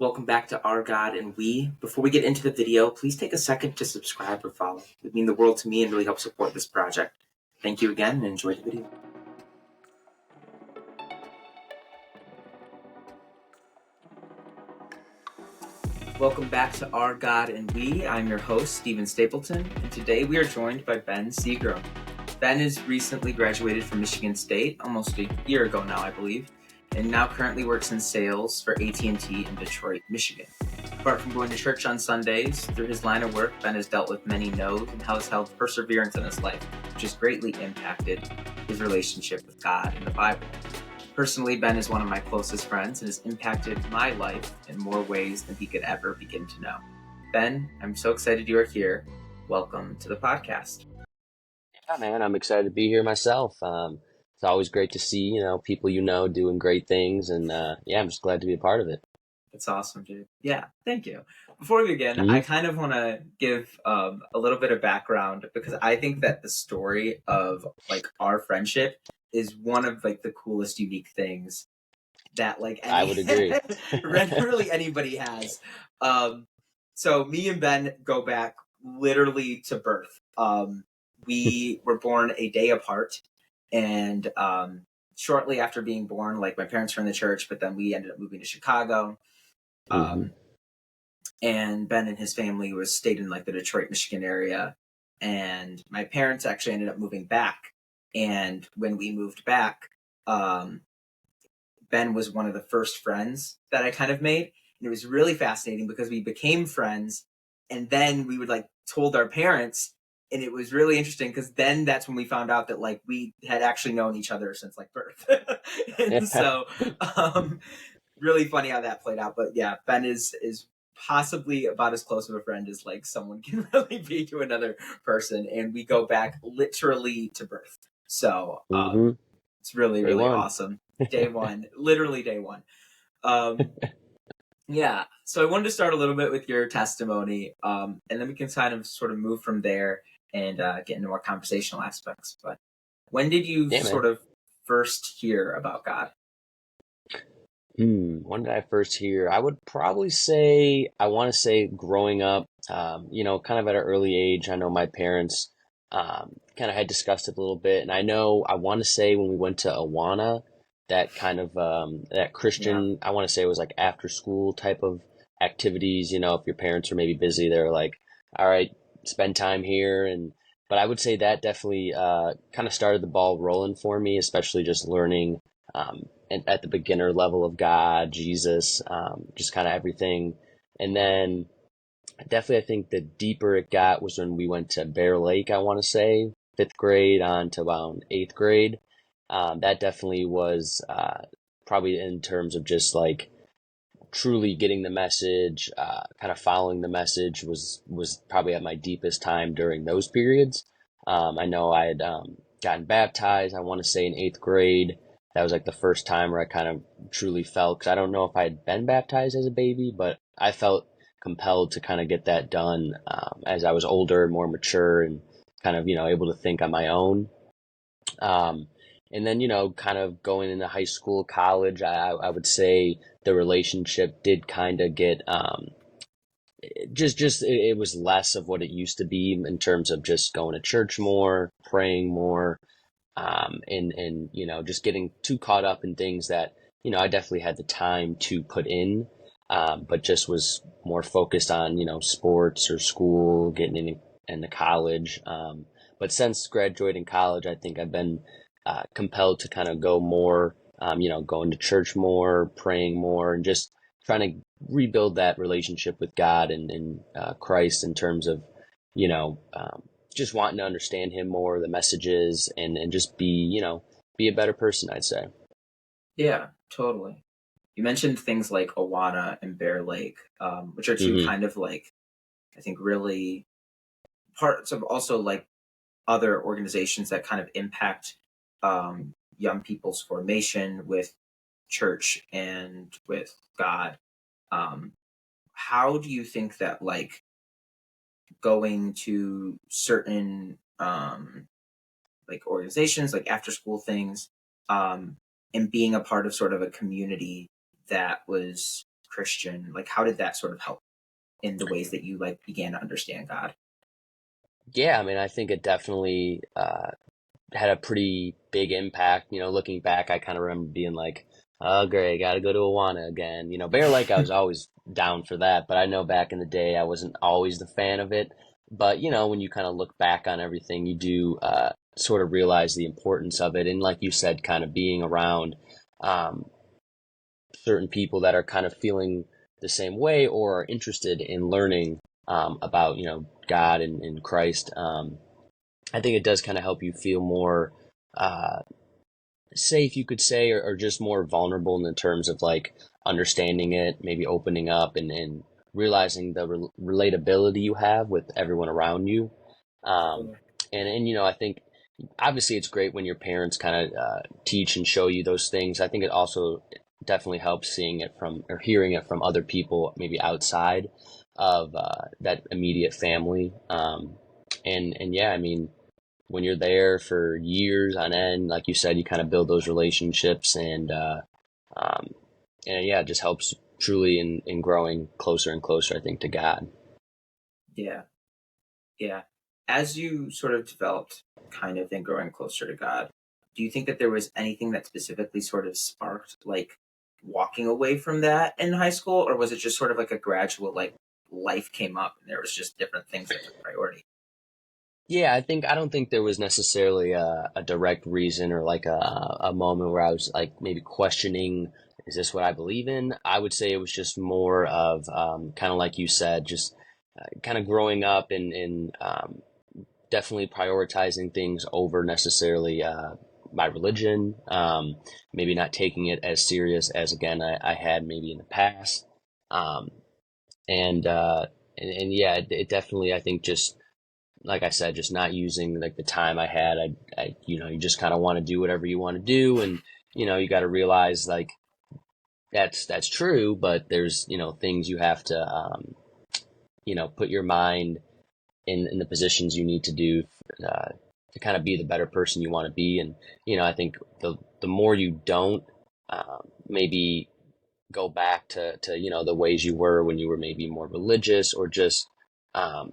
Welcome back to Our God and We. Before we get into the video, please take a second to subscribe or follow. It would mean the world to me and really help support this project. Thank you again and enjoy the video. Welcome back to Our God and We. I'm your host, Stephen Stapleton, and today we are joined by Ben Seagram. Ben has recently graduated from Michigan State, almost a year ago now, I believe, and now currently works in sales for AT&T in Detroit, Michigan. Apart from going to church on Sundays, through his line of work, Ben has dealt with many no's and has held perseverance in his life, which has greatly impacted his relationship with God and the Bible. Personally, Ben is one of my closest friends and has impacted my life in more ways than he could ever begin to know. Ben, I'm so excited you are here. Welcome to the podcast. Yeah, man, I'm excited to be here myself. It's always great to see, people doing great things, and I'm just glad to be a part of it. That's awesome, dude. Yeah, thank you. Before we begin, Mhm. I kind of want to give a little bit of background because I think that the story of our friendship is one of the coolest, unique things that I would agree. really anybody has. So me and Ben go back literally to birth. We were born a day apart, and shortly after being born, my parents were in the church, but then we ended up moving to Chicago. And Ben and his family stayed in the Detroit, Michigan area. And my parents actually ended up moving back. And when we moved back, Ben was one of the first friends that I kind of made. And it was really fascinating because we became friends. And then we would told our parents. And it was really interesting because then that's when we found out that we had actually known each other since birth. And so really funny how that played out. But yeah, Ben is possibly about as close of a friend as someone can really be to another person, and we go back literally to birth. So it's really awesome. Day one, literally day one. Yeah. So I wanted to start a little bit with your testimony, and then we can kind of sort of move from there and get into more conversational aspects. But when did you sort of first hear about God? When did I first hear? I would probably say, I want to say growing up, kind of at an early age. I know my parents kind of had discussed it a little bit. And I want to say when we went to Awana, that kind of, that Christian, I want to say it was after school type of activities. If your parents are maybe busy, they're like, all right, spend time here. But I would say that definitely kind of started the ball rolling for me, especially just learning and at the beginner level of God, Jesus, just kind of everything. And then definitely I think the deeper it got was when we went to Bear Lake, I want to say, 5th grade on to around 8th grade. That definitely was probably in terms of just truly getting the message, kind of following the message was probably at my deepest time during those periods. I know I had gotten baptized, I want to say in 8th grade. That was the first time where I kind of truly felt, because I don't know if I had been baptized as a baby, but I felt compelled to kind of get that done as I was older, more mature, and kind of, able to think on my own. And then, kind of going into high school, college, I would say the relationship did kind of get, it was less of what it used to be in terms of just going to church more, praying more, and just getting too caught up in things that, I definitely had the time to put in, but just was more focused on, sports or school, getting into college. But since graduating college, I think I've been compelled to kind of go more, going to church more, praying more, and just trying to rebuild that relationship with God and Christ in terms of, just wanting to understand him more, the messages, and just be a better person, I'd say. Yeah, totally. You mentioned things like Awana and Bear Lake, which are two kind of I think really parts of also other organizations that kind of impact young people's formation with church and with God. How do you think that going to certain organizations, after school things, and being a part of sort of a community that was Christian? Like, how did that sort of help in the ways that you like began to understand God? Yeah, I mean, I think it definitely had a pretty big impact. Looking back, I kind of remember being like, "Oh, great, got to go to Awana again." Bear Lake, I was always down for that, but I know back in the day, I wasn't always the fan of it. But when you kind of look back on everything, you do sort of realize the importance of it, and like you said, kind of being around um, certain people that are kind of feeling the same way or are interested in learning about God and Christ. I think it does kind of help you feel more uh, safe, you could say, or just more vulnerable in the terms of like understanding it, maybe opening up and realizing the relatability you have with everyone around you. Um, and I think obviously it's great when your parents kind of teach and show you those things. I think it also definitely helps seeing it from or hearing it from other people, maybe outside of that immediate family. And yeah, I mean, when you're there for years on end, like you said, you kind of build those relationships um, and yeah, it just helps truly in growing closer and closer, I think, to God. Yeah, yeah. As you sort of developed kind of in growing closer to God, do you think that there was anything that specifically sort of sparked like walking away from that in high school, or was it just sort of like a gradual like life came up and there was just different things that took priority? Yeah, I don't think there was necessarily a direct reason or like a moment where I was like maybe questioning, is this what I believe in? I would say it was just more of kind of like you said, just kind of growing up and definitely prioritizing things over necessarily my religion. Maybe not taking it as serious as again I had maybe in the past. Um, and yeah, it definitely I think just like I said, just not using like the time I had. You just kind of want to do whatever you want to do, and you got to realize like that's true, but there's things you have to put your mind in the positions you need to do uh, to kind of be the better person you want to be. And I think the more you don't maybe go back to the ways you were when you were maybe more religious or just um,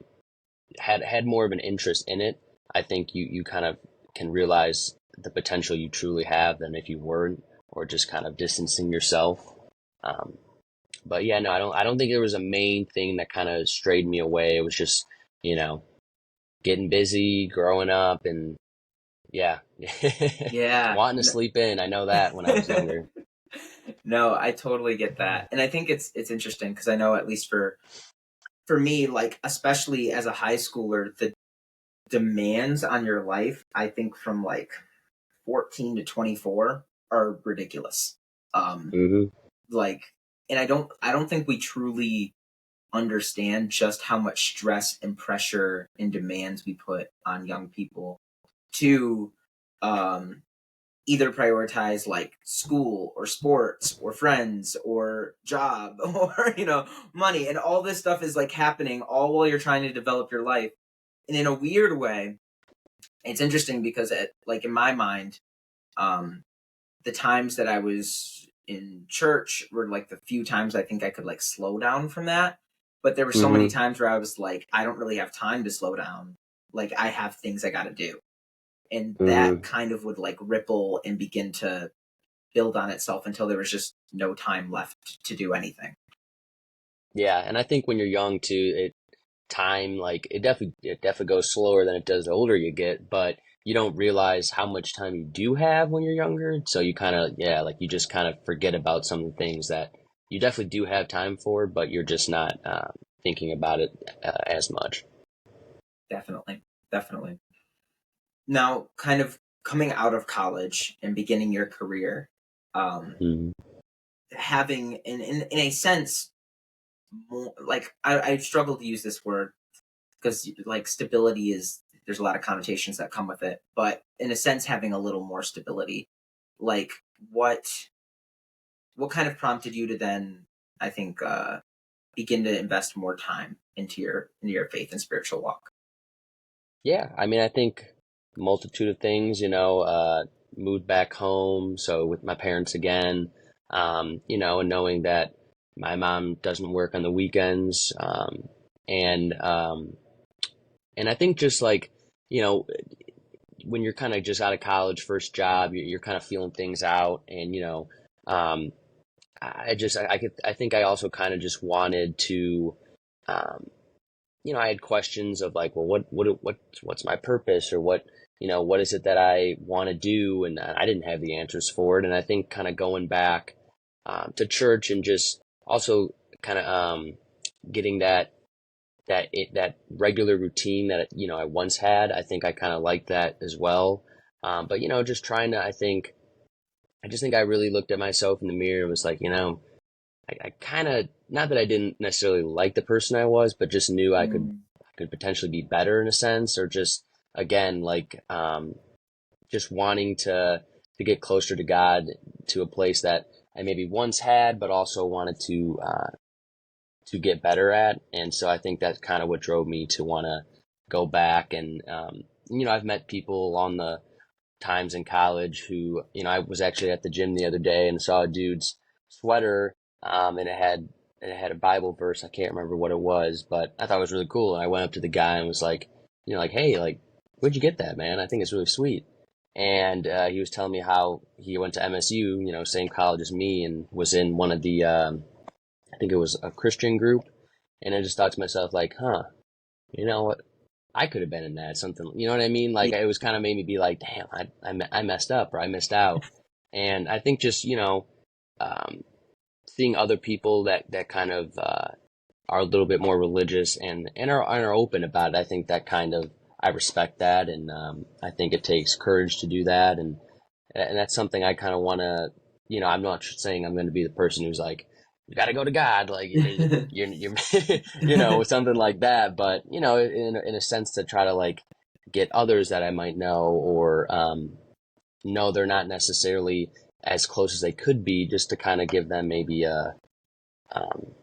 had more of an interest in it, I think you kind of can realize the potential you truly have than if you weren't, or just kind of distancing yourself. Um, but yeah, no, I don't think there was a main thing that kind of strayed me away. It was just you know getting busy, growing up, and yeah, Yeah. wanting to sleep in. I know that when I was younger. No, I totally get that. And I think it's interesting because I know at least for me, like especially as a high schooler, the demands on your life, I think from like 14 to 24 are ridiculous. Um Hmm. like and I don't think we truly understand just how much stress and pressure and demands we put on young people to um either prioritize like school or sports or friends or job or money, and all this stuff is like happening all while you're trying to develop your life. And in a weird way, it's interesting because like in my mind, um the times that I was in church were like the few times I think I could like slow down from that. But there were so many Hmm. times where I was like, I don't really have time to slow down. Like I have things I got to do. And that Hmm. kind of would like ripple and begin to build on itself until there was just no time left to do anything. Yeah, and I think when you're young too, time like it definitely goes slower than it does the older you get, but you don't realize how much time you do have when you're younger, so you kind of yeah, like you just kind of forget about some of the things that you definitely do have time for, but you're just not thinking about it as much. Definitely. Definitely. Now, kind of coming out of college and beginning your career, um, Hmm. having, in a sense, more like I struggle to use this word because like stability is there's a lot of connotations that come with it, but in a sense, having a little more stability, like what what kind of prompted you to then, I think, begin to invest more time into your faith and spiritual walk? Yeah, I mean, I think multitude of things, moved back home, so with my parents again, and knowing that My mom doesn't work on the weekends. And, and I think just like, you know, when you're kind of just out of college, first job, you're kind of feeling things out. And, um, I think I also kind of just wanted to, um, I had questions of like, well, what's my purpose, or what is it that I want to do? And I didn't have the answers for it. And I think kind of going back, to church, and just also kind of, getting that regular routine that, I once had. I think I kind of liked that as well. But, just trying to, I just think I really looked at myself in the mirror and was like, I kind of, not that I didn't necessarily like the person I was, but just knew Mm. I could potentially be better in a sense, or just, again, like, just wanting to get closer to God, to a place that I maybe once had, but also wanted to get better at. And so I think that's kind of what drove me to want to go back. And, I've met people along the times in college who, I was actually at the gym the other day and saw a dude's sweater, and it had a Bible verse. I can't remember what it was, but I thought it was really cool. And I went up to the guy and was like, like, hey, like, where'd you get that, man? I think it's really sweet. And he was telling me how he went to MSU, same college as me, and was in one of the, I think it was a Christian group. And I just thought to myself, like, huh, you know what? I could have been in that, something, you know what I mean? Yeah, Like, it was kind of made me be like, damn, I messed up, or I missed out. And I think just, um, seeing other people that kind of, are a little bit more religious, and are open about it. I think that kind of, I respect that. And, I think it takes courage to do that. And that's something I kind of want to, I'm not saying I'm going to be the person who's like, you got to go to God, like, you're something like that. But, in a sense, to try to like get others that I might know, or, know they're not necessarily as close as they could be, just to kind of give them maybe um,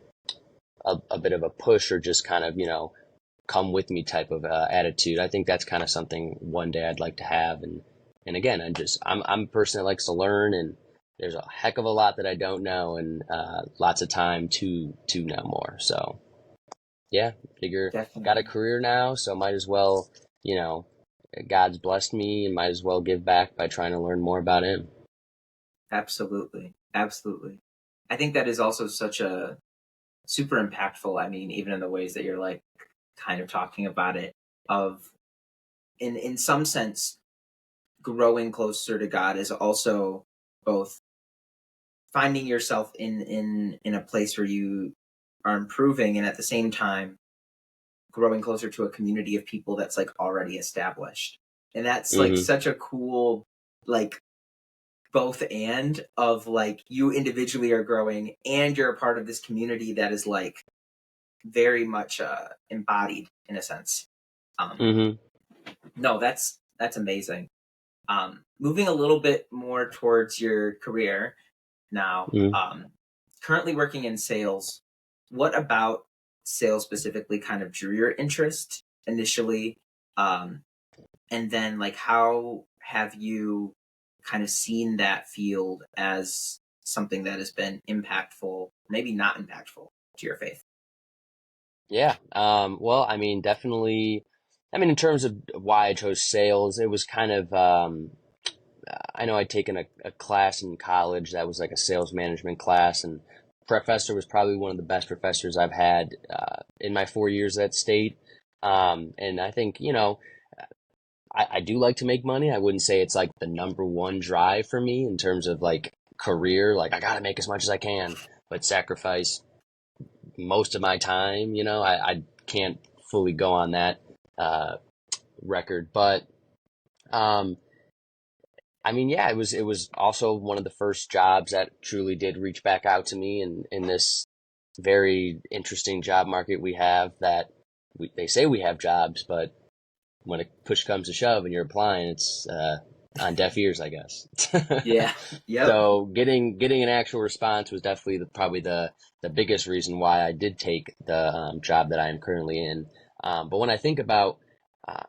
a bit of a push, or just kind of, come with me type of, attitude. I think that's kind of something one day I'd like to have. And again, I'm a person that likes to learn, and there's a heck of a lot that I don't know, and, lots of time to know more. So yeah, figure, got a definitely. career now, so might as well, you know, God's blessed me, and might as well give back by trying to learn more about Him. Absolutely. Absolutely. I think that is also such a super impactful. I mean, even in the ways that you're like kind of talking about it, of in some sense, growing closer to God is also both finding yourself in a place where you are improving, and at the same time growing closer to a community of people that's like already established. And that's like Hmm. such a cool, like, both and of like you individually are growing and you're a part of this community that is like very much embodied in a sense. Um, Hmm. no, that's amazing. Moving a little bit more towards your career now, Hmm. currently working in sales. What about sales specifically kind of drew your interest initially? Um, and then like how have you kind of seen that field as something that has been impactful, maybe not impactful to your faith? Yeah. Well, I mean, definitely. I mean, in terms of why I chose sales, it was kind of, I know I'd taken a class in college that was like a sales management class, and professor was probably one of the best professors I've had, in my 4 years at state. And I think, I do like to make money. I wouldn't say it's like the number one drive for me in terms of like career. Like, I got to make as much as I can, but sacrifice most of my time. I can't fully go on that, uh, record. But, um, I mean, yeah, it was also one of the first jobs that truly did reach back out to me, in this very interesting job market we have, that they say we have jobs, but when a push comes to shove and you're applying, it's, on deaf ears, I guess. Yeah. Yep. So getting an actual response was definitely probably the biggest reason why I did take the, job that I am currently in. But when I think about, uh,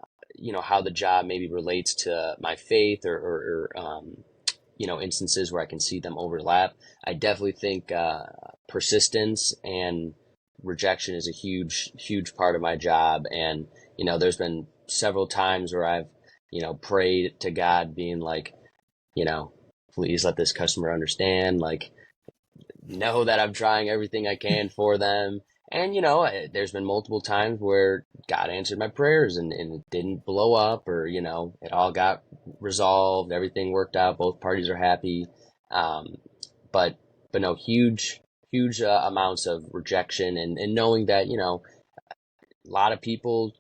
how the job maybe relates to my faith, or instances where I can see them overlap, I definitely think, persistence and rejection is a huge part of my job. And, there's been several times where I've, prayed to God being like, you know, please let this customer understand, like, know that I'm trying everything I can for them. And, there's been multiple times where God answered my prayers and it didn't blow up, or, it all got resolved. Everything worked out. Both parties are happy. Um, but, but no, huge amounts of rejection, and knowing that, a lot of people,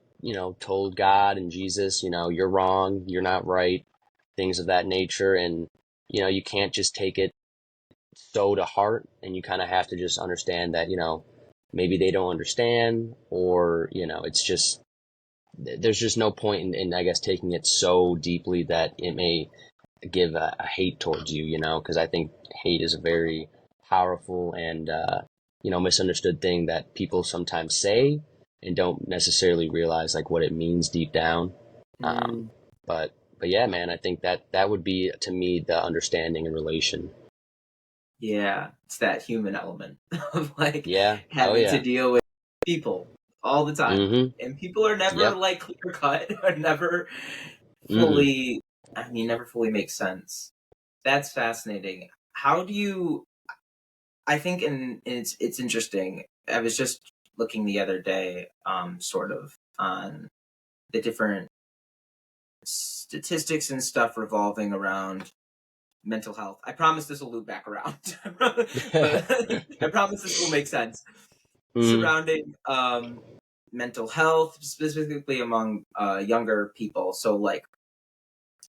told God and Jesus, you're wrong, you're not right, things of that nature. And, you can't just take it so to heart, and you kind of have to just understand that, maybe they don't understand, or, it's just, there's just no point in, I guess, taking it so deeply that it may give a hate towards you, because I think hate is a very powerful and, misunderstood thing that people sometimes say and don't necessarily realize like what it means deep down. Um, Mm, but yeah, man, I think that would be to me the understanding and relation. yeah, it's that human element of like Yeah. Oh having to yeah. deal with people all the time. Mm-hmm. And people are never Yep. like clear cut or never Mm-mm. fully, I mean, never fully make sense. That's fascinating. How do you, I think, and it's interesting. I was just looking the other day, sort of on the different statistics and stuff revolving around mental health. I promise this will loop back around, but I promise this will make sense Mm-hmm. surrounding mental health, specifically among younger people. So, like,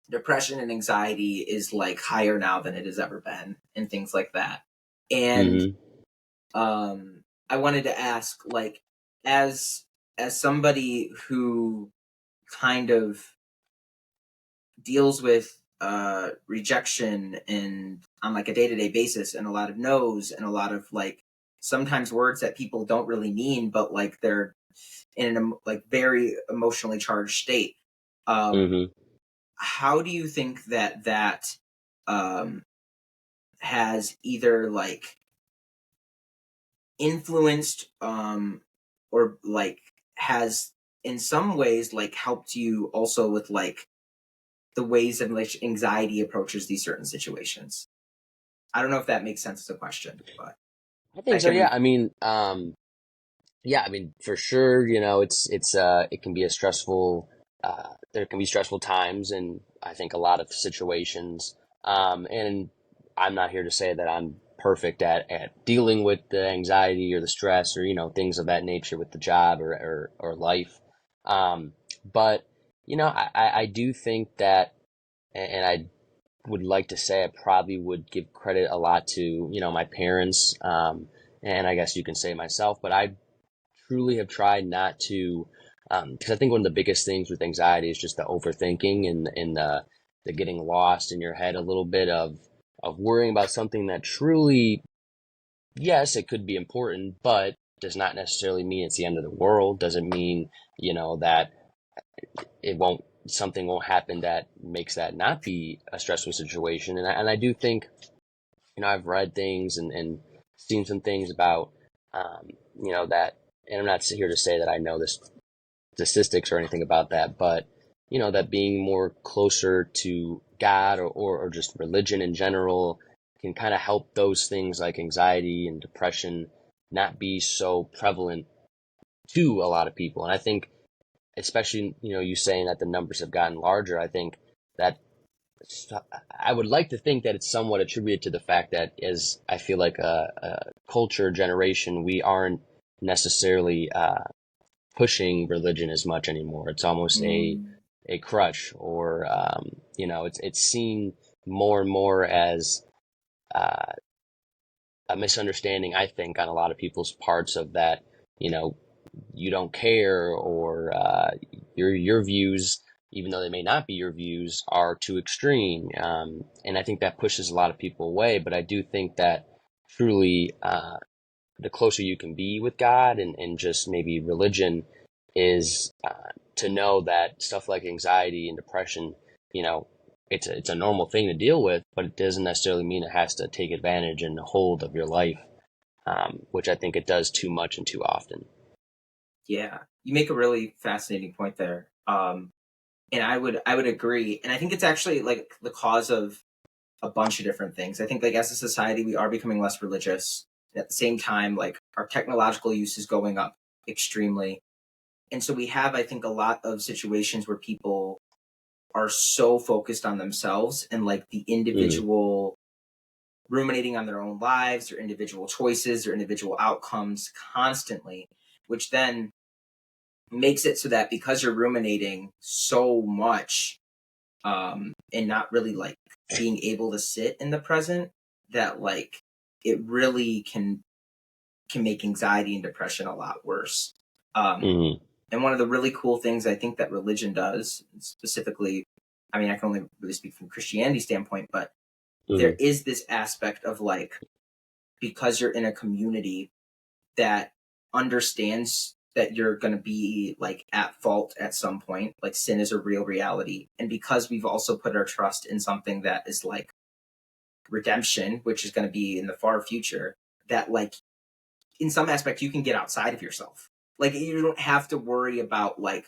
depression and anxiety is like higher now than it has ever been, and things like that. And Mm-hmm. I wanted to ask, like, as somebody who kind of deals with rejection and on like a day-to-day basis, and a lot of no's, and a lot of like sometimes words that people don't really mean, but like they're in an like very emotionally charged state. um Mm-hmm. how do you think that um has either like influenced or like has in some ways like helped you also with like the ways in which anxiety approaches these certain situations? I don't know if that makes sense as a question, but I I think so. can Yeah. re. Yeah. I mean, for sure. It can be a stressful. There can be stressful times, and I think a lot of situations. And I'm not here to say that I'm perfect at dealing with the anxiety or the stress, or things of that nature with the job or life. Um, but I do think that, and I would like to say I probably would give credit a lot to, my parents, and I guess you can say myself, but I truly have tried not to, because I think one of the biggest things with anxiety is just the overthinking and the getting lost in your head a little bit of worrying about something that truly, yes, it could be important, but does not necessarily mean it's the end of the world. Doesn't mean, that it won't something won't happen that makes that not be a stressful situation. And I do think, I've read things and seen some things about, um, that, and I'm not here to say that I know the statistics or anything about that, but, that being more closer to God, or just religion in general, can kind of help those things like anxiety and depression not be so prevalent to a lot of people. And I think, especially, you saying that the numbers have gotten larger, I think that, I would like to think that it's somewhat attributed to the fact that, as I feel like a culture generation, we aren't necessarily pushing religion as much anymore. It's almost Mm, a crutch, or it's seen more and more as uh, a misunderstanding, I think, on a lot of people's parts, of that, you know, you don't care, or your views, even though they may not be your views, are too extreme. And I think that pushes a lot of people away. But I do think that truly, the closer you can be with God, and just maybe religion, is to know that stuff like anxiety and depression, you know, it's a normal thing to deal with, but it doesn't necessarily mean it has to take advantage and hold of your life. which I think it does too much and too often. Yeah, you make a really fascinating point there. And I would agree. And I think it's actually like the cause of a bunch of different things. I think like as a society we are becoming less religious. At the same time, like our technological use is going up extremely. And so we have, I think, a lot of situations where people are so focused on themselves and like the Mm, individual ruminating on their own lives, their individual choices, their individual outcomes constantly, which then makes it so that because you're ruminating so much, and not really like being able to sit in the present, that like it really can make anxiety and depression a lot worse. Um, mm, and one of the really cool things I think that religion does, specifically, I mean, I can only really speak from Christianity standpoint, but there mm, is this aspect of like, because you're in a community that understands that you're going to be like at fault at some point, like sin is a real reality. And because we've also put our trust in something that is like redemption, which is going to be in the far future, that like in some aspect you can get outside of yourself. Like you don't have to worry about like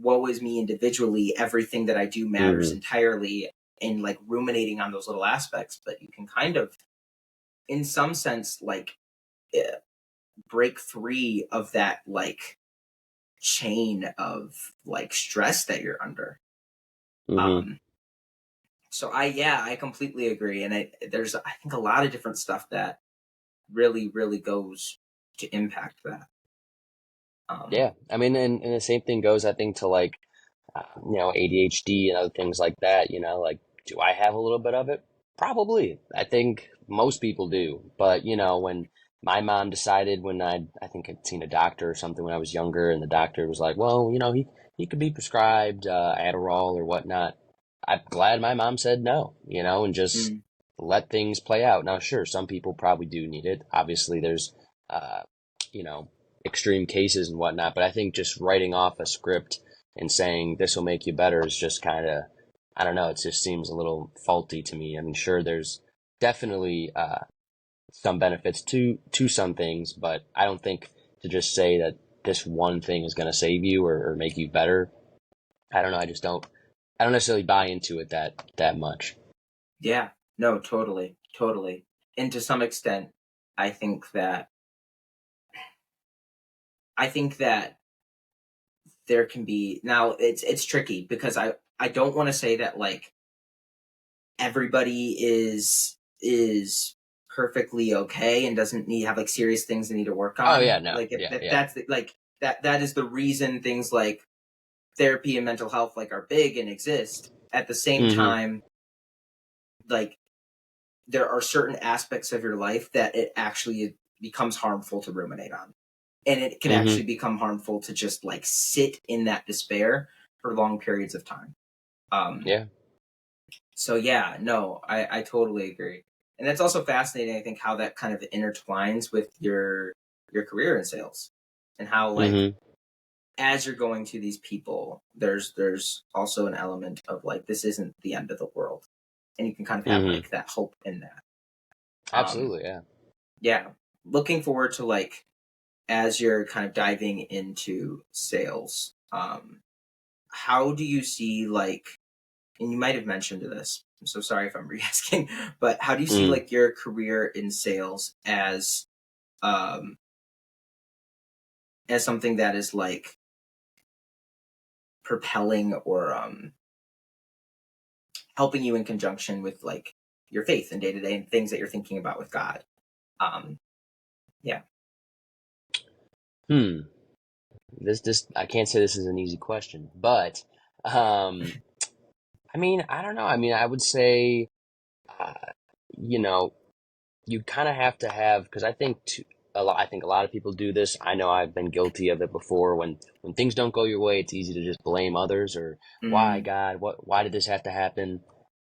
woe is me individually, everything that I do matters mm. entirely, and like ruminating on those little aspects, but you can kind of in some sense like eh, break free of that like chain of like stress that you're under. Hmm. um so I completely agree, and there's I think a lot of different stuff that really goes to impact that. um Yeah, I mean, and the same thing goes, I think, to like, ADHD and other things like that. Like, do I have a little bit of it? Probably. I think most people do. But when my mom decided, when I think I'd seen a doctor or something when I was younger, and the doctor was like, well, he could be prescribed Adderall or whatnot. I'm glad my mom said no, and just mm, let things play out. Now, sure, some people probably do need it. Obviously, there's, uh, you know, extreme cases and whatnot, but I think just writing off a script and saying this will make you better is just kind of, I don't know, it just seems a little faulty to me. I mean, sure, there's definitely some benefits to some things, but I don't think to just say that this one thing is going to save you or make you better. I don't know. I don't necessarily buy into it that much. yeah, no, totally. And to some extent i think that I think that there can be, now it's tricky because I don't want to say that like everybody is perfectly okay and doesn't need have like serious things they need to work Oh on. yeah, no, Like if yeah, that yeah. that's the, like that is the reason things like therapy and mental health like are big and exist. At the same Mm-hmm. time, like there are certain aspects of your life that it actually becomes harmful to ruminate on, and it can actually Mm-hmm. become harmful to just like sit in that despair for long periods of time. um Yeah. So yeah, no, I totally agree. And that's also fascinating, I think, how that kind of intertwines with your career in sales. And how like Mm-hmm. as you're going to these people, there's also an element of like this isn't the end of the world. And you can kind of have Mm-hmm. like that hope in that. Um Absolutely, yeah. yeah. Looking forward to like as you're kind of diving into sales, how do you see like, and you might have mentioned this. I'm so sorry if I'm re-asking, but how do you see Mm. like your career in sales um as something that is like propelling or helping you in conjunction with like your faith and day to day and things that you're thinking about with God? Um yeah. Hmm. This I can't say this is an easy question, but um, I mean, I don't know. I mean, I would say, uh, you know, you kind of have to have, because I think I think a lot of people do this. I know I've been guilty of it before. When things don't go your way, it's easy to just blame others or why Mm. God, why did this have to happen?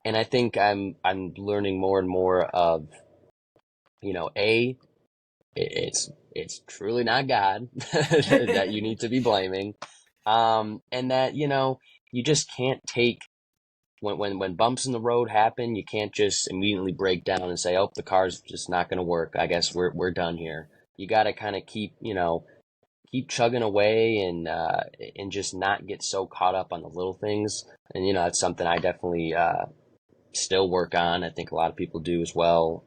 And I think I'm learning more and more of, a it's truly not God that you need to be blaming, and that you just can't take when bumps in the road happen, you can't just immediately break down and say, "Oh, the car's just not going to work. I guess we're done here." You got to kind of keep chugging away and just not get so caught up on the little things. And that's something I definitely still work on. I think a lot of people do as well.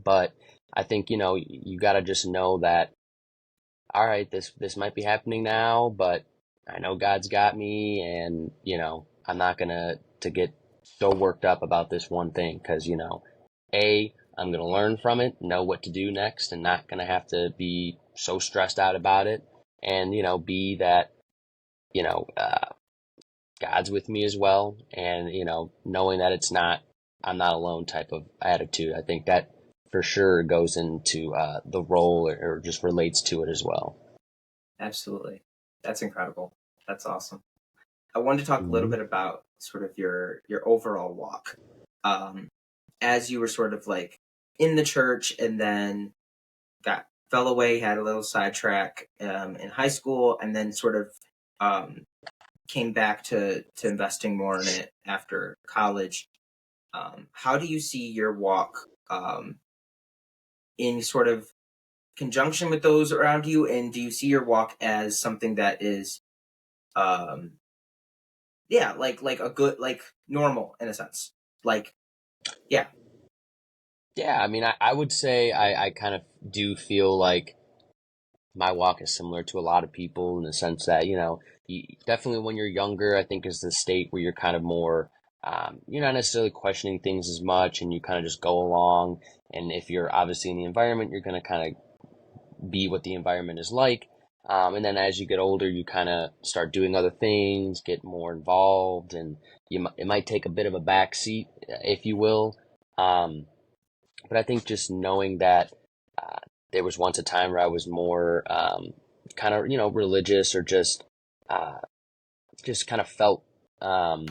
But I think you got to just know that, all right, this might be happening now, but I know God's got me, and I'm not gonna to get so worked up about this one thing, because a I'm gonna learn from it, know what to do next, and not gonna have to be so stressed out about it, and b that you know uh, God's with me as well, and knowing that I'm not alone type of attitude. I think that for sure goes into the role, or just relates to it as well. Absolutely. That's incredible. That's awesome. I wanted to talk a little Hmm. bit about sort of your overall walk. Um, as you were sort of like in the church and then got fell away, had a little sidetrack in high school, and then sort of um, came back to investing more in it after college. How do you see your walk in sort of conjunction with those around you, and do you see your walk as something that is um, yeah, like a good, like normal in a sense, like yeah. Yeah, I mean, I would say I kind of do feel like my walk is similar to a lot of people in the sense that, definitely when you're younger, I think is the state where you're kind of more, you're not necessarily questioning things as much, and you kind of just go along. And if you're obviously in the environment, you're going to kind of be what the environment is like. And then as you get older, you kind of start doing other things, get more involved, and it might take a bit of a back seat, if you will. Um, but I think just knowing that uh, there was once a time where I was more kind of religious, or uh, just kind of felt um,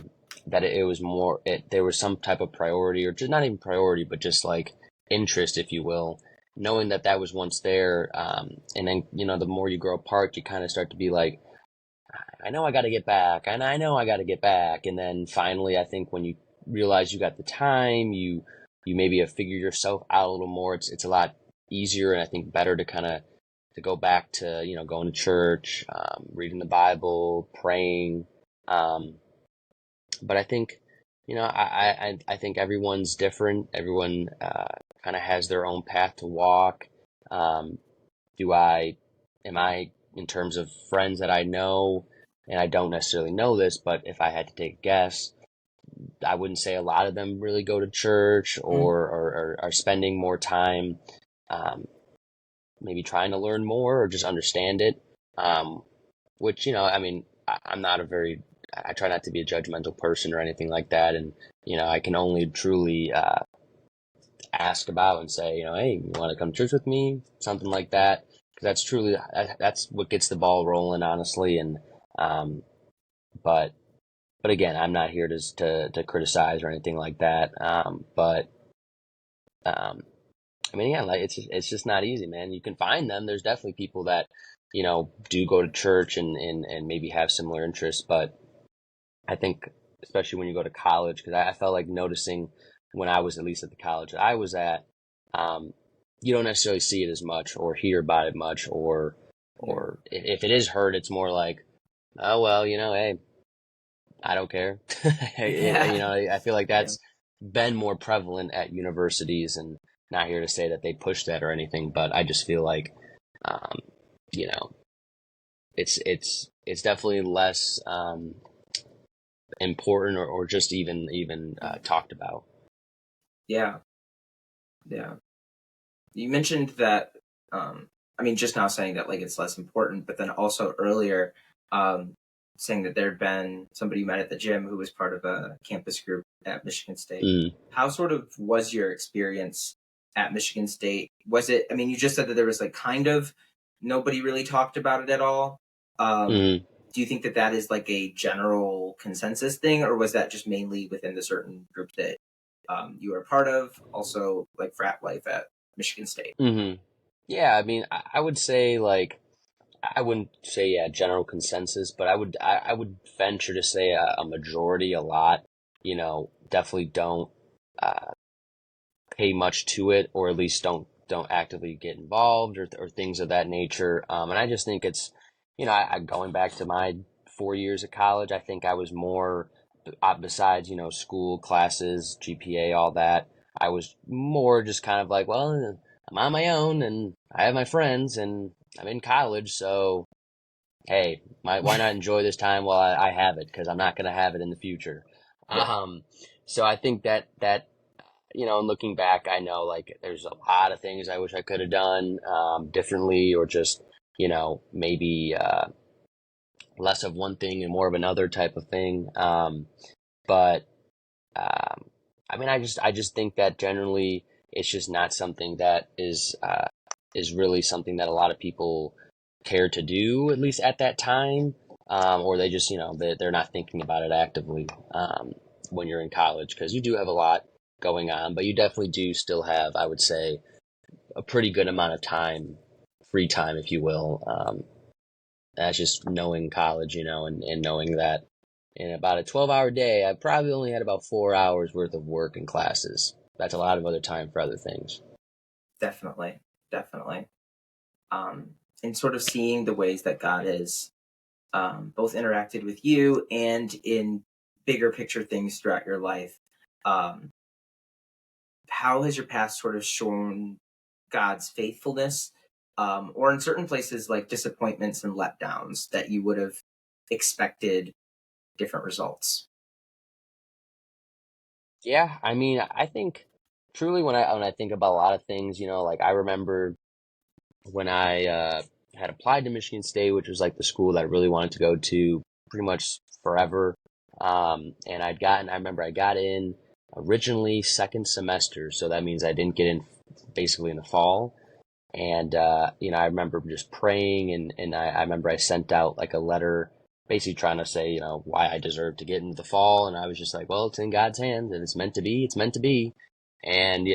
that it was more there was some type of priority, or just not even priority, but just like interest, if you will. Knowing that that was once there, and then the more you grow apart, you kind of start to be like, I know I got to get back, and I know I got to get back, and then finally, I think when you realize you got the time, you maybe have figured yourself out a little more. It's a lot easier, and I think better to kind of to go back to going to church, reading the Bible, praying. Um, but I think I think everyone's different. Everyone kind of has their own path to walk. Um, do I am I in terms of friends that I know, and I don't necessarily know this, but if I had to take a guess, I wouldn't say a lot of them really go to church, Mm. or are spending more time um, maybe trying to learn more or just understand it. Um, which I mean, I'm not a very I try not to be a judgmental person or anything like that, and I can only truly ask about and say, hey, you want to come to church with me, something like that, because that's what gets the ball rolling, honestly. And um, but again, I'm not here to criticize or anything like that. But um, I mean, yeah, like it's just not easy, man. You can find them. There's definitely people that do go to church and maybe have similar interests, but I think especially when you go to college, because I felt like noticing when I was at least at the college that I was at, um, you don't necessarily see it as much or hear about it much, Yeah. or if it is heard, it's more like, oh well, hey, I don't care. Yeah. I feel like Yeah. that's been more prevalent at universities, and not here to say that they push that or anything, but I just feel like, um, you know, it's definitely less important, or just even talked about. Yeah. Yeah. You mentioned that, um, I mean, just now saying that like it's less important, but then also earlier, um, saying that there had been somebody you met at the gym who was part of a campus group at Michigan State. Mm, How sort of was your experience at Michigan State? Was it, I mean, you just said that there was like kind of nobody really talked about it at all. Um, mm. do you think that that is like a general consensus thing, or was that just mainly within the certain group that you were a part of? Also, like frat life at Michigan State. Hmm. Yeah, I mean, I would say like I wouldn't say general consensus, but I would venture to say a majority, a lot, definitely don't uh, pay much to it, or at least don't actively get involved, or things of that nature. And I just think it's, going back to my 4 years of college, I think I was more, besides, school, classes, GPA, all that, I was more just kind of like, well, I'm on my own and I have my friends and I'm in college, so hey, why not enjoy this time while I have it? Because I'm not going to have it in the future. Yeah. Um, so I think that and looking back, I know like there's a lot of things I wish I could have done differently, or just maybe less of one thing and more of another type of thing. But um, I mean, I just think that generally it's just not something that is really something that a lot of people care to do, at least at that time, or they just they're not thinking about it actively when you're in college, because you do have a lot going on, but you definitely do still have, I would say, a pretty good amount of time, free time, if you will. That's just knowing college, and knowing that in about a 12-hour day, I probably only had about 4 hours worth of work and classes. That's a lot of other time for other things. Definitely, definitely. And sort of seeing the ways that God has both interacted with you and in bigger picture things throughout your life. Um, how has your past sort of shown God's faithfulness, or in certain places like disappointments and letdowns that you would have expected different results? Yeah, I mean, I think truly when I think about a lot of things, like I remember when I had applied to Michigan State, which was like the school that I really wanted to go to pretty much forever. And I remember I got in originally second semester, so that means I didn't get in basically in the fall. And I remember just praying, and I remember I sent out like a letter basically trying to say, why I deserved to get into the fall. And I was just like, well, it's in God's hands and it's meant to be, it's meant to be. And,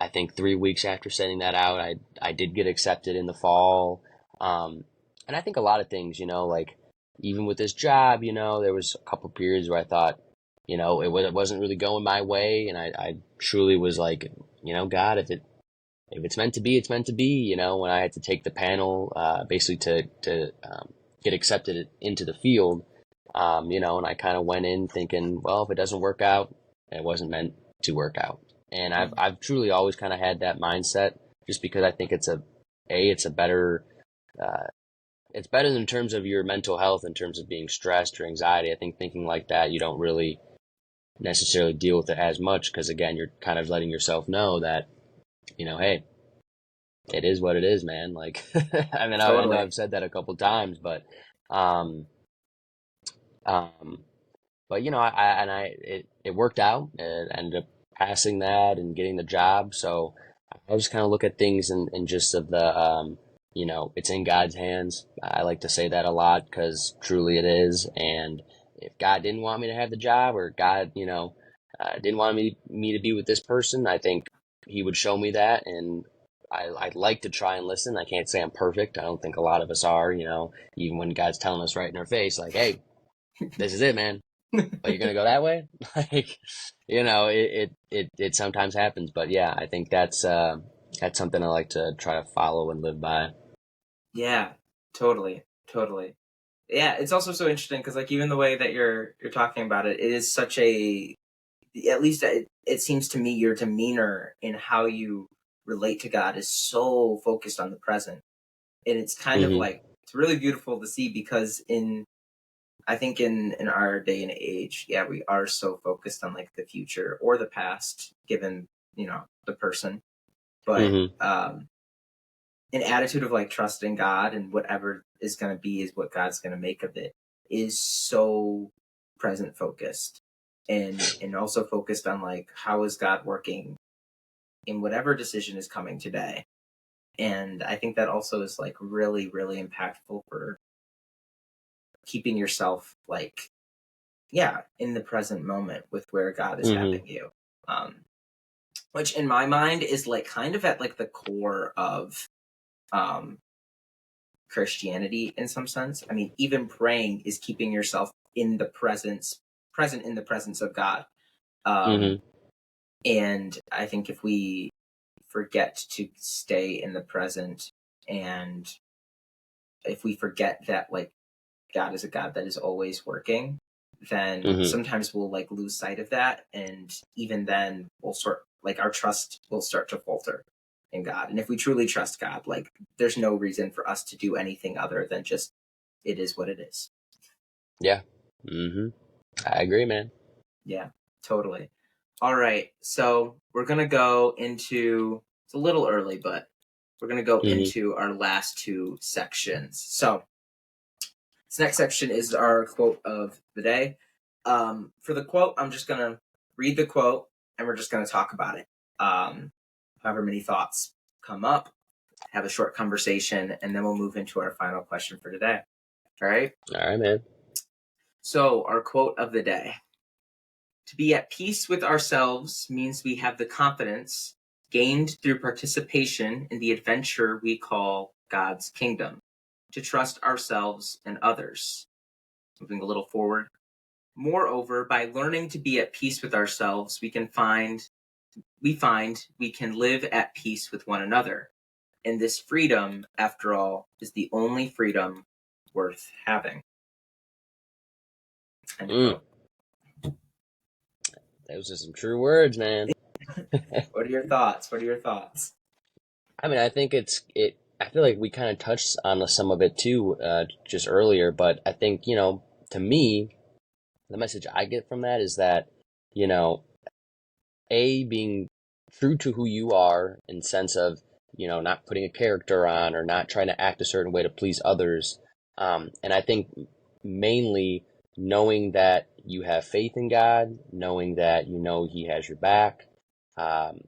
I think 3 weeks after sending that out, I did get accepted in the fall. And I think a lot of things, like even with this job, there was a couple periods where I thought, it wasn't really going my way. And I truly was like, God, if it's meant to be, it's meant to be. When I had to take the panel, basically to get accepted into the field, and I kind of went in thinking, well, if it doesn't work out, it wasn't meant to work out. And I've truly always kind of had that mindset, just because I think it's a better, uh, it's better in terms of your mental health, in terms of being stressed or anxiety. I think thinking like that, you don't really necessarily deal with it as much, because again, you're kind of letting yourself know that, hey, it is what it is, man. Like, I mean, I know Totally. I've said that a couple times, um, um, but it worked out. It ended up passing that and getting the job. So I just kind of look at things in just of the, it's in God's hands. I like to say that a lot, because truly it is. And if God didn't want me to have the job, or God, didn't want me to be with this person, I think He would show me that. And I'd like to try and listen. I can't say I'm perfect. I don't think a lot of us are, even when God's telling us right in our face, like, hey, this is it, man. But you're gonna go that way? Like, it sometimes happens. But yeah, I think that's something I like to try to follow and live by. Yeah, totally, totally. Yeah, it's also so interesting because like even the way that you're talking about it, it is such a, at least it seems to me your demeanor in how you relate to God is so focused on the present. And it's kind of Hmm. like it's really beautiful to see because in I think in our day and age, yeah, we are so focused on like the future or the past, given the person. But Hmm. an attitude of like trusting God and whatever is going to be is what God's going to make of it is so present focused and also focused on like how is God working in whatever decision is coming today. And I think that also is like really really impactful for keeping yourself like yeah in the present moment with where God is Hmm. having you. Um which in my mind is like kind of at like the core of um Christianity in some sense. I mean, even praying is keeping yourself present in the presence of God. Um, Mm-hmm. and I think if we forget to stay in the present, and if we forget that like God is a God that is always working, then Mm-hmm. sometimes we'll like lose sight of that, and even then we'll sort like our trust will start to falter in God. And if we truly trust God, like there's no reason for us to do anything other than just it is what it is. Yeah. Mm-hmm. I agree, man. Yeah, totally. All right, so we're gonna go into it's a little early, but we're gonna go Mm-hmm. into our last two sections. So this next section is our quote of the day. For the quote, I'm just going to read the quote and we're just going to talk about it. However many thoughts come up, have a short conversation, and then we'll move into our final question for today. All right? All right, man. So, our quote of the day: to be at peace with ourselves means we have the confidence gained through participation in the adventure we call God's kingdom, to trust ourselves and others. Moving a little forward. Moreover, by learning to be at peace with ourselves, we find we can live at peace with one another. And this freedom, after all, is the only freedom worth having. End Mm. quote. Those are some true words, man. What are your thoughts? What are your thoughts? I mean, I think I feel like we kind of touched on some of it too, just earlier. But I think, to me, the message I get from that is that, you know, being true to who you are in sense of, not putting a character on or not trying to act a certain way to please others. And I think mainly knowing that you have faith in God, knowing that He has your back, um,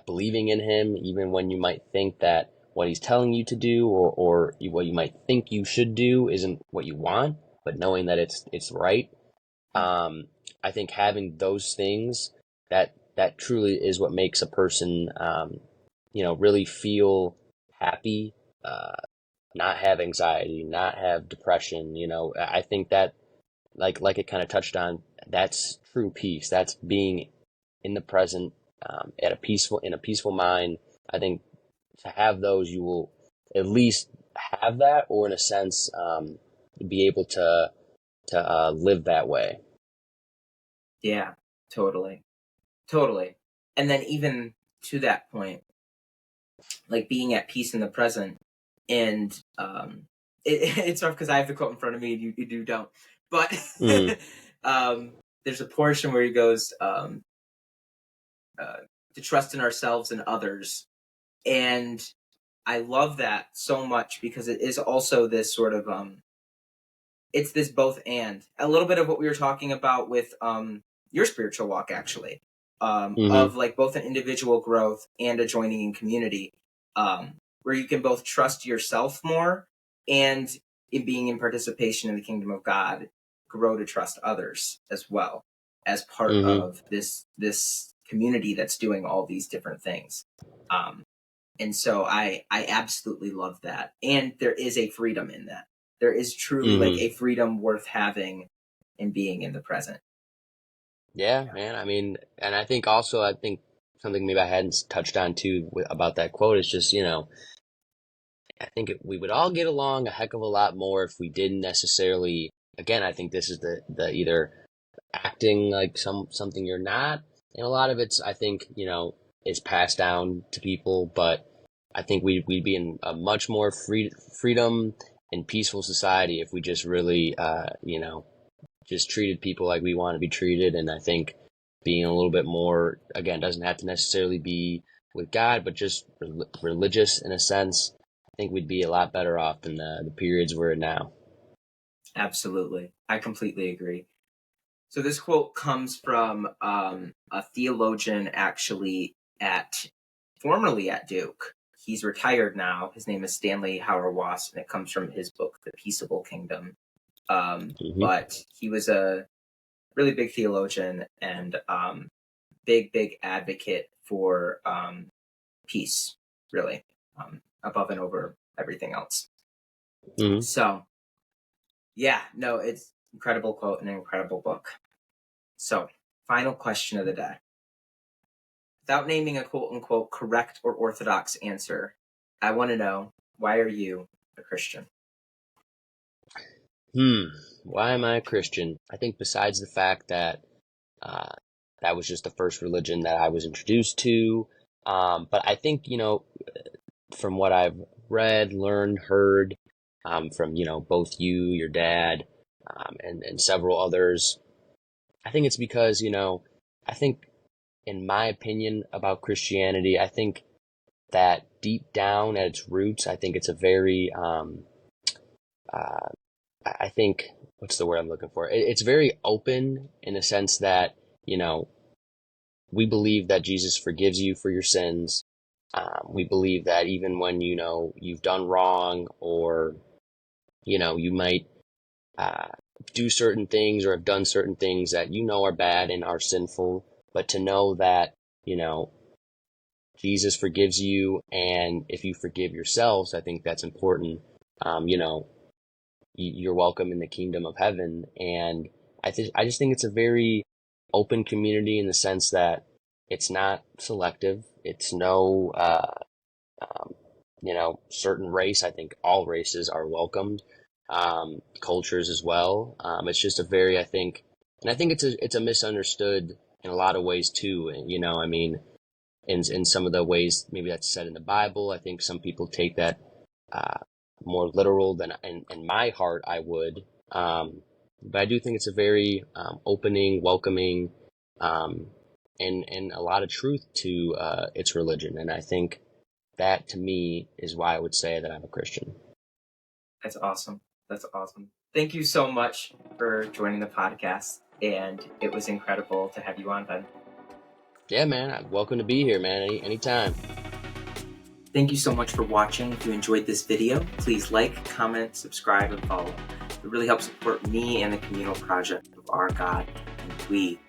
believing in Him, even when you might think that what He's telling you to do or what you might think you should do isn't what you want, but knowing that it's right. Um, I think having those things that truly is what makes a person, really feel happy, uh, not have anxiety, not have depression. I think that like it kind of touched on, that's true peace. That's being in the present, in a peaceful mind. I think to have those, you will at least have that, or in a sense, be able to live that way. Yeah, totally. Totally. And then, even to that point, like being at peace in the present, and it's rough because I have the quote in front of me and you don't. But Mm, um, there's a portion where he goes, uh, to trust in ourselves and others. And I love that so much because it is also this sort of it's this both and a little bit of what we were talking about with your spiritual walk actually, hmm of like both an individual growth and a joining in community, where you can both trust yourself more and in being in participation in the kingdom of God, grow to trust others as well as part hmm of this community that's doing all these different things. Um, and so I absolutely love that. And there is a freedom in that. There is truly like hmm a freedom worth having in being in the present. Yeah, man. I mean, and I think something maybe I hadn't touched on too about that quote is just, I think we would all get along a heck of a lot more if we didn't necessarily. Again, I think this is the either acting like something you're not, and a lot of it's, I think, is passed down to people. But I think we'd be in a much more freedom and peaceful society if we just really, just treated people like we want to be treated. And I think being a little bit more, again, doesn't have to necessarily be with God, but just religious in a sense. I think we'd be a lot better off than the periods we're in now. Absolutely. I completely agree. So this quote comes from a theologian actually at formerly at Duke. He's retired now. His name is Stanley Hauerwas, and it comes from his book, The Peaceable Kingdom. hmm But he was a really big theologian and big advocate for peace, really, above and over everything else. Hmm. So, yeah, no, it's incredible quote and an incredible book. So, final question of the day. Without naming a quote unquote correct or orthodox answer, I want to know, why are you a Christian? Why am I a Christian? I think besides the fact that uh, that was just the first religion that I was introduced to, but I think, from what I've read, learned, heard, from, both you, your dad, and several others, I think it's because, I think, in my opinion about Christianity, I think that deep down at its roots, I think it's a very, uh, I think, what's the word I'm looking for? It's very open in the sense that, you know, we believe that Jesus forgives you for your sins. We believe that even when, you've done wrong, or, you might uh, do certain things or have done certain things that are bad and are sinful, but to know that, you know, Jesus forgives you, and if you forgive yourselves, I think that's important. You're welcome in the kingdom of heaven, and I just think it's a very open community in the sense that it's not selective. It's no um, certain race. I think all races are welcomed, cultures as well. It's just a very, I think, and I think it's a misunderstood in a lot of ways too. And, I mean, in some of the ways maybe that's said in the Bible, I think some people take that uh, more literal than in my heart I would. But I do think it's a very opening, welcoming, um, and a lot of truth to its religion. And I think that to me is why I would say that I'm a Christian. That's awesome. That's awesome. Thank you so much for joining the podcast. And it was incredible to have you on, Ben. Yeah, man. Welcome to be here, man. Anytime. Thank you so much for watching. If you enjoyed this video, please like, comment, subscribe, and follow. It really helps support me and the communal project of Our God and We.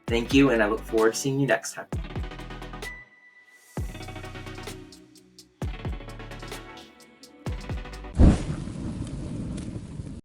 Thank you, and I look forward to seeing you next time.